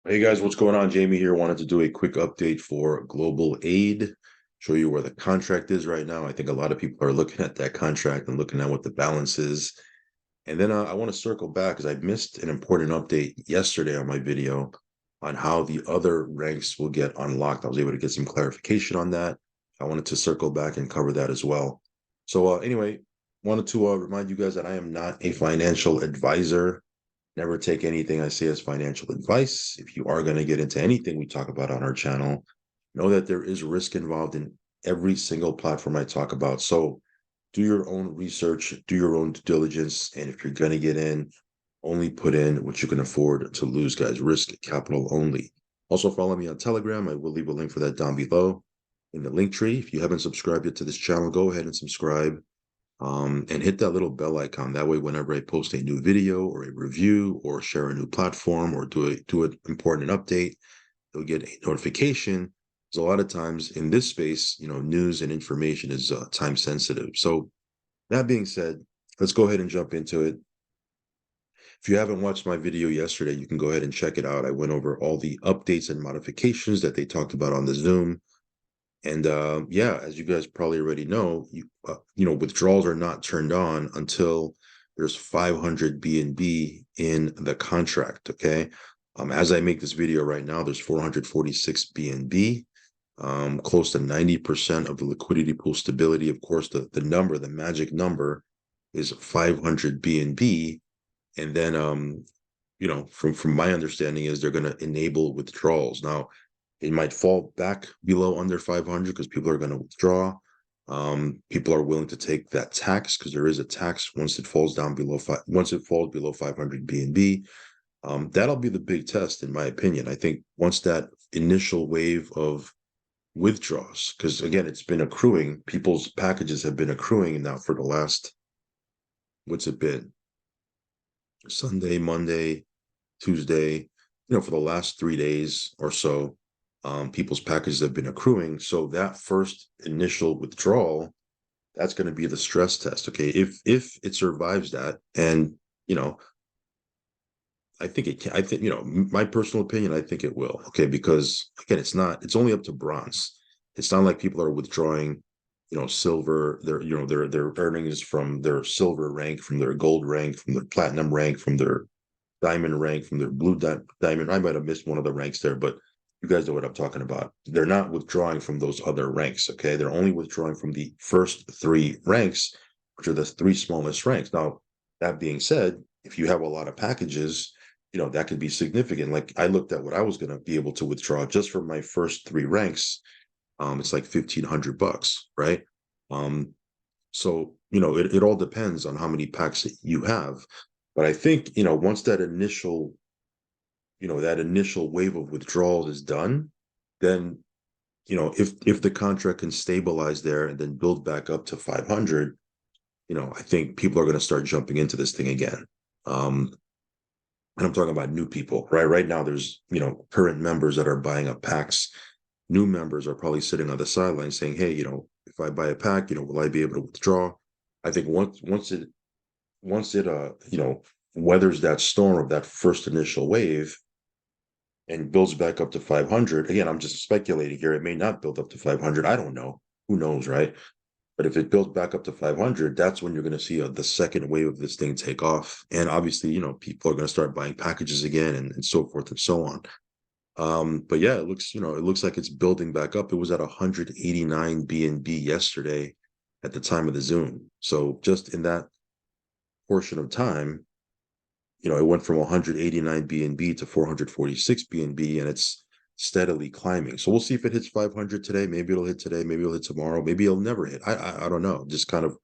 Hey guys, what's going on? Jamie here. Wanted to do a quick update for global aid, show you where the contract is right now. I think a lot of people are looking at that contract and looking at what the balance is. And then I want to circle back because I missed an important update yesterday on my video on how the other ranks will get unlocked. I was able to get some clarification on that. I wanted to circle back and cover that as well. So anyway, wanted to remind you guys that I am not a financial advisor. Never take anything I say as financial advice. If you are going to get into anything we talk about on our channel, know that there is risk involved in every single platform I talk about. So do your own research, do your own due diligence. And if you're going to get in, only put in what you can afford to lose, guys. Risk capital only. Also, follow me on Telegram. I will leave a link for that down below in the link tree. If you haven't subscribed yet to this channel, go ahead and subscribe and hit that little bell icon. That way, whenever I post a new video or a review or share a new platform or do an important update, you'll get a notification. Because a lot of times in this space, news and information is time sensitive. So that being said, let's go ahead and jump into it. If you haven't watched my video yesterday, you can go ahead and check it out. I went over all the updates and modifications that they talked about on the Zoom. And yeah, as you guys probably already know, withdrawals are not turned on until there's 500 BNB in the contract. Okay, as I make this video right now, there's 446 BNB, close to 90% of the liquidity pool stability. Of course, the magic number, is 500 BNB, and then from my understanding is they're going to enable withdrawals now. It might fall back below under 500 because people are going to withdraw. People are willing to take that tax because there is a tax once it falls down once it falls below 500 BNB. That'll be the big test, in my opinion. I think once that initial wave of withdraws, because again, it's been accruing, people's packages have been accruing now for the last, what's it been? Sunday, Monday, Tuesday, for the last 3 days or so, people's packages have been accruing. So that first initial withdrawal, that's going to be the stress test. Okay, if it survives that, and I think it can. I think my personal opinion. I think it will. Okay, because again, it's only up to bronze. It's not like people are withdrawing, silver. Their earnings from their silver rank, from their gold rank, from their platinum rank, from their diamond rank, from their blue diamond. I might have missed one of the ranks there, but you guys know what I'm talking about. They're not withdrawing from those other ranks. Okay, they're only withdrawing from the first three ranks, which are the three smallest ranks. Now, that being said, if you have a lot of packages, that could be significant. Like I looked at what I was going to be able to withdraw just from my first three ranks. It's like $1,500, right? Um, so it all depends on how many packs that you have. But I think once that initial wave of withdrawals is done, then if the contract can stabilize there and then build back up to 500, I think people are going to start jumping into this thing again. Um, and I'm talking about new people, right? Right now, there's current members that are buying up packs. New members are probably sitting on the sidelines saying, "Hey, if I buy a pack, will I be able to withdraw?" I think once it weathers that storm of that first initial wave and builds back up to 500. Again, I'm just speculating here. It may not build up to 500. I don't know. Who knows, right? But if it builds back up to 500, that's when you're going to see the second wave of this thing take off. And obviously, people are going to start buying packages again and so forth and so on. But yeah, it looks like it's building back up. It was at 189 BNB yesterday at the time of the Zoom. So just in that portion of time, it went from 189 BNB to 446 BNB, and it's steadily climbing. So we'll see if it hits 500 today. Maybe it'll hit today. Maybe it'll hit tomorrow. Maybe it'll never hit. I don't know. Just kind of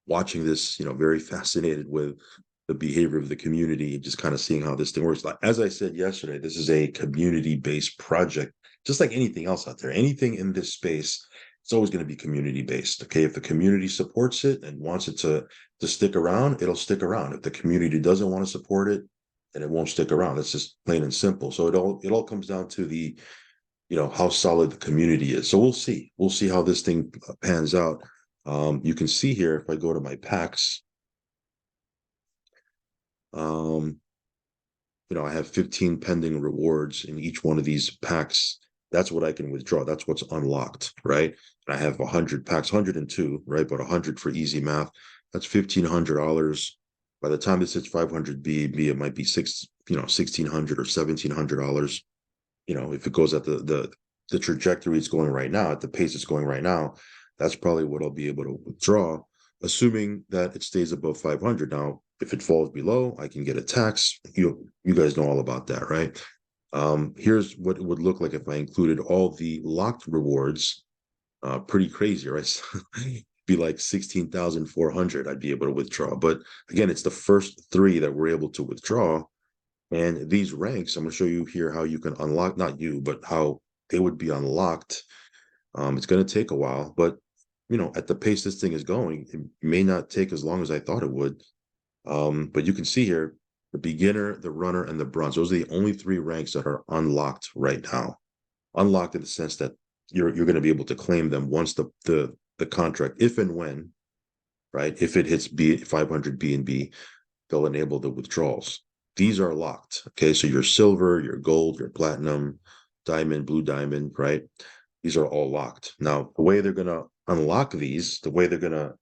watching this, very fascinated with the behavior of the community, just kind of seeing how this thing works. Like, as I said yesterday, this is a community-based project, just like anything else out there. Anything in this space, it's always going to be community-based. Okay, if the community supports it and wants it to stick around, it'll stick around. If the community doesn't want to support it, then it won't stick around. That's just plain and simple. So it all comes down to the how solid the community is. So we'll see. We'll see how this thing pans out. You can see here if I go to my packs. Um, I have 15 pending rewards in each one of these packs. That's what I can withdraw. That's what's unlocked, right? And I have 100 packs, 102, right? But 100 for easy math. That's $1,500. By the time this hits 500 BNB, it might be 1,600 or $1,700. If it goes at the trajectory it's going right now, at the pace it's going right now, that's probably what I'll be able to withdraw, assuming that it stays above 500. Now, if it falls below, I can get a tax. You guys know all about that, right? Here's what it would look like if I included all the locked rewards. Pretty crazy, right? Be like 16,400 I'd be able to withdraw. But again, it's the first three that we're able to withdraw. And these ranks, I'm going to show you here how you can unlock, not you, but how they would be unlocked. It's going to take a while, but at the pace this thing is going, it may not take as long as I thought it would. But you can see here, the beginner, the runner, and the bronze. Those are the only three ranks that are unlocked right now. Unlocked in the sense that you're going to be able to claim them once the contract, if and when, right? If it hits 500 BNB, they'll enable the withdrawals. These are locked. Okay, so your silver, your gold, your platinum, diamond, blue diamond, right? These are all locked. Now, the way they're gonna unlock these, the way they're gonna,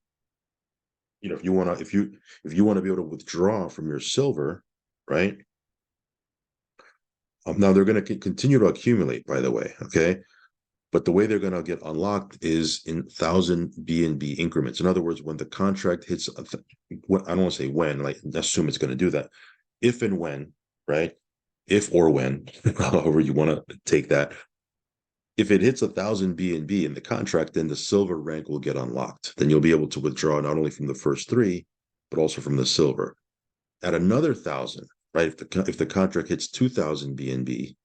if you wanna, if you want to be able to withdraw from your silver, right? Now they're gonna continue to accumulate, by the way. Okay. But the way they're going to get unlocked is in 1,000 BNB increments. In other words, when the contract hits, I don't want to say when, like assume it's going to do that. If and when, right? If or when, however you want to take that. If it hits 1,000 BNB in the contract, then the silver rank will get unlocked. Then you'll be able to withdraw not only from the first three, but also from the silver. At another 1,000, right? If the contract hits 2,000 BNB,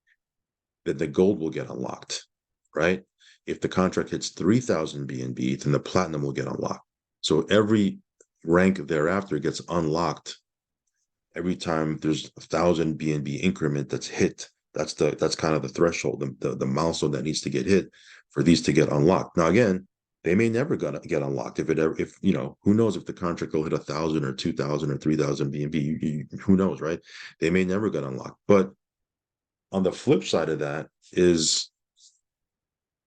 then the gold will get unlocked, right? If the contract hits 3,000 BNB, then the platinum will get unlocked. So every rank thereafter gets unlocked every time there's 1,000 BNB increment that's hit. That's kind of the threshold, the milestone that needs to get hit for these to get unlocked. Now, again, they may never get unlocked if who knows if the contract will hit 1,000 or 2,000 or 3,000 BNB. Who knows, right? They may never get unlocked. But on the flip side of that is,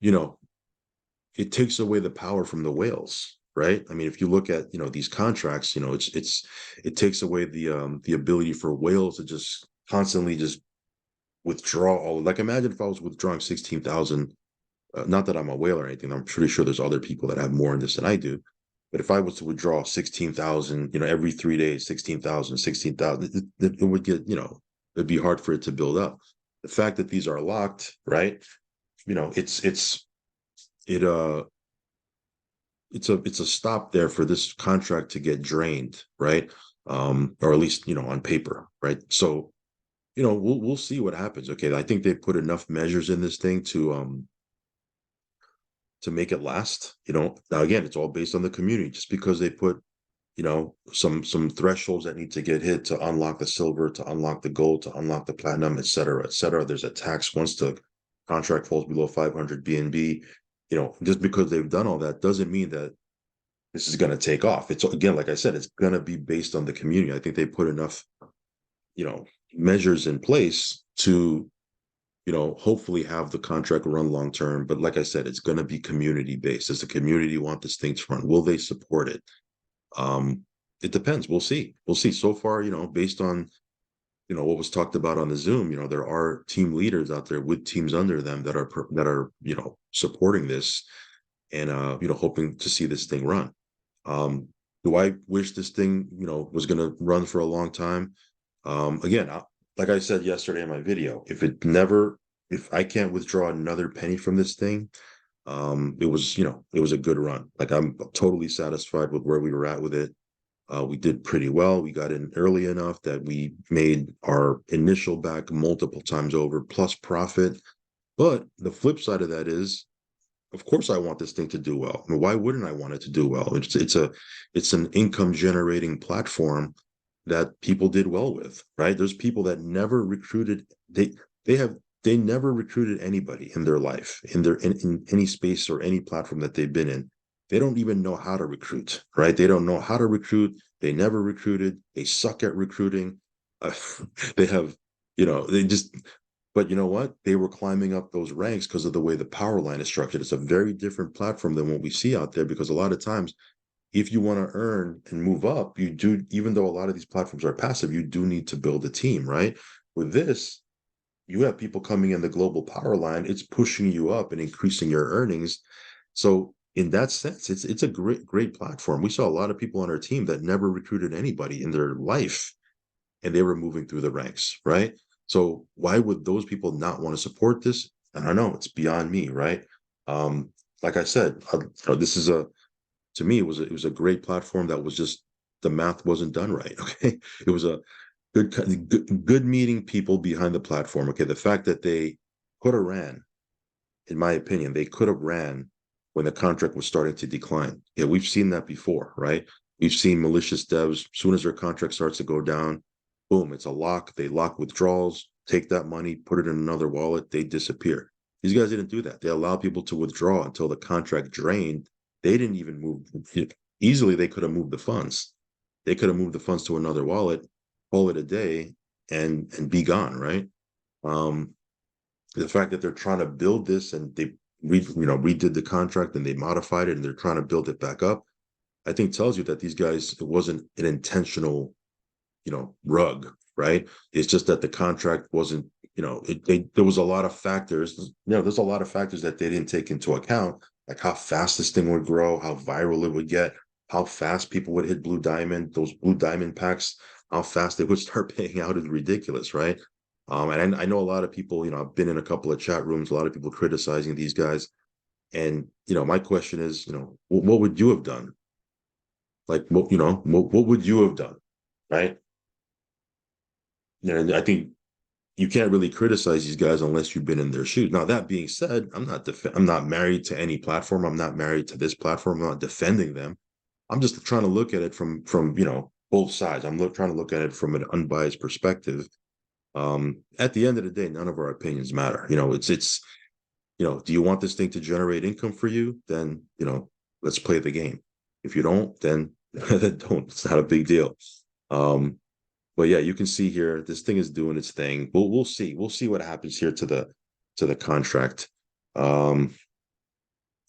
it takes away the power from the whales, right? I mean, if you look at these contracts, it takes away the ability for whales to just constantly just withdraw all. Like, imagine if I was withdrawing 16,000. Not that I'm a whale or anything. I'm pretty sure there's other people that have more in this than I do. But if I was to withdraw 16,000, every 3 days, 16,000, 16,000, it would get, it'd be hard for it to build up. The fact that these are locked, right? It it's a stop there for this contract to get drained, right? Or at least on paper, right? So we'll see what happens. Okay, I think they put enough measures in this thing to make it last. Now again, it's all based on the community. Just because they put some thresholds that need to get hit to unlock the silver, to unlock the gold, to unlock the platinum, et cetera, et cetera. There's a tax once the contract falls below 500 BNB. Just because they've done all that doesn't mean that this is going to take off. It's, again, like I said, it's going to be based on the community. I think they put enough, measures in place to, hopefully have the contract run long term. But like I said, it's going to be community based. Does the community want this thing to run? Will they support it? It depends. We'll see. We'll see. So far, based on what was talked about on the Zoom, there are team leaders out there with teams under them that are supporting this and hoping to see this thing run. Do I wish this thing was going to run for a long time? Again, like I said yesterday in my video, if I can't withdraw another penny from this thing, it was a good run. Like, I'm totally satisfied with where we were at with it. We did pretty well. We got in early enough that we made our initial back multiple times over plus profit. But the flip side of that is, of course, I want this thing to do well. I mean, why wouldn't I want it to do well? It's an income generating platform that people did well with, right? There's people that never recruited. They never recruited anybody in their life, in any space or any platform that they've been in. They don't even know how to recruit, right? They don't know how to recruit. They never recruited. They suck at recruiting. Uh, they have They just, but you know what? They were climbing up those ranks because of the way the power line is structured. It's a very different platform than what we see out there, because a lot of times, if you want to earn and move up, you do, even though a lot of these platforms are passive, you do need to build a team, right? With this, you have people coming in the global power line, it's pushing you up and increasing your earnings. So in that sense, it's a great platform. We saw a lot of people on our team that never recruited anybody in their life, and they were moving through the ranks, right? So why would those people not want to support this? I don't know. It's beyond me, right? Um, like I said, this is a, to me, it was a great platform that was just, the math wasn't done right. Okay, it was a good meeting people behind the platform. Okay, the fact that they could have ran, in my opinion, they could have ran when the contract was starting to decline. Yeah, we've seen that before, right? We've seen malicious devs, as soon as their contract starts to go down, boom, it's a lock. They lock withdrawals, take that money, put it in another wallet, they disappear. These guys didn't do that. They allowed people to withdraw until the contract drained. They didn't even move. Easily, they could have moved the funds. They could have moved the funds to another wallet, call it a day, and be gone, right? Um, the fact that they're trying to build this, and they redid the contract and they modified it and they're trying to build it back up, I think tells you that these guys, it wasn't an intentional, rug, right? It's just that the contract wasn't, there was a lot of factors, there's a lot of factors that they didn't take into account, like how fast this thing would grow, how viral it would get, how fast people would hit blue diamond, those blue diamond packs, how fast they would start paying out is ridiculous, right? And I know a lot of people, I've been in a couple of chat rooms, a lot of people criticizing these guys. And, my question is, what would you have done? Like, what would you have done? Right. And I think you can't really criticize these guys unless you've been in their shoes. Now, that being said, I'm not married to any platform. I'm not married to this platform. I'm not defending them. I'm just trying to look at it from both sides. Trying to look at it from an unbiased perspective. At the end of the day, none of our opinions matter. Do you want this thing to generate income for you? Then, let's play the game. If you don't, then then don't. It's not a big deal. Um, but yeah, you can see here, this thing is doing its thing. We'll see. We'll see what happens here to the contract. Um,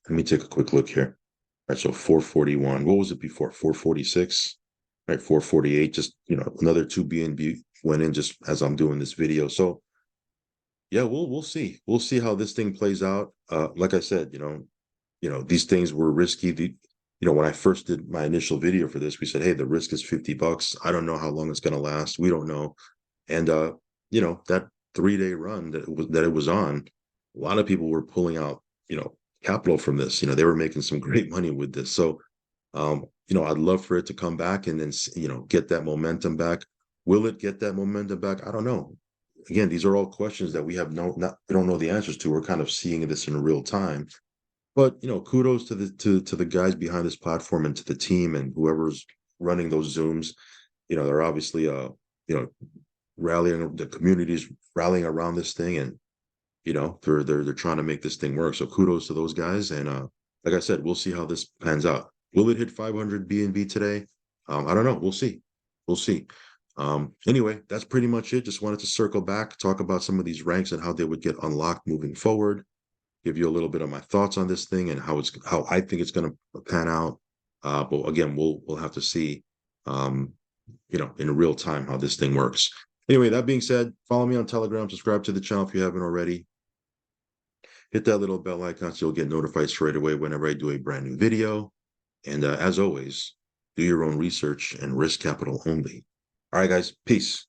Let me take a quick look here. All right, so 441. What was it before? 446. Right, 448. Just another two BNB went in just as I'm doing this video. So yeah, we'll see. We'll see how this thing plays out. Like I said, these things were risky. When I first did my initial video for this, we said, hey, the risk is $50. I don't know how long it's going to last. We don't know. And that 3-day run that it was on, a lot of people were pulling out, capital from this. They were making some great money with this. So, I'd love for it to come back and then, get that momentum back. Will it get that momentum back? I don't know. Again, these are all questions that we have we don't know the answers to. We're kind of seeing this in real time. But kudos to the guys behind this platform and to the team and whoever's running those Zooms. They're obviously you know rallying, the communities rallying around this thing, and they're trying to make this thing work. So kudos to those guys. And like I said, we'll see how this pans out. Will it hit 500 BNB today? I don't know. We'll see. We'll see. Anyway, that's pretty much it. Just wanted to circle back, talk about some of these ranks and how they would get unlocked moving forward, give you a little bit of my thoughts on this thing and how I think it's going to pan out. But again, we'll have to see, in real time how this thing works. Anyway, that being said, follow me on Telegram, subscribe to the channel if you haven't already. Hit that little bell icon so you'll get notified straight away whenever I do a brand new video. And as always, do your own research and risk capital only. All right, guys, peace.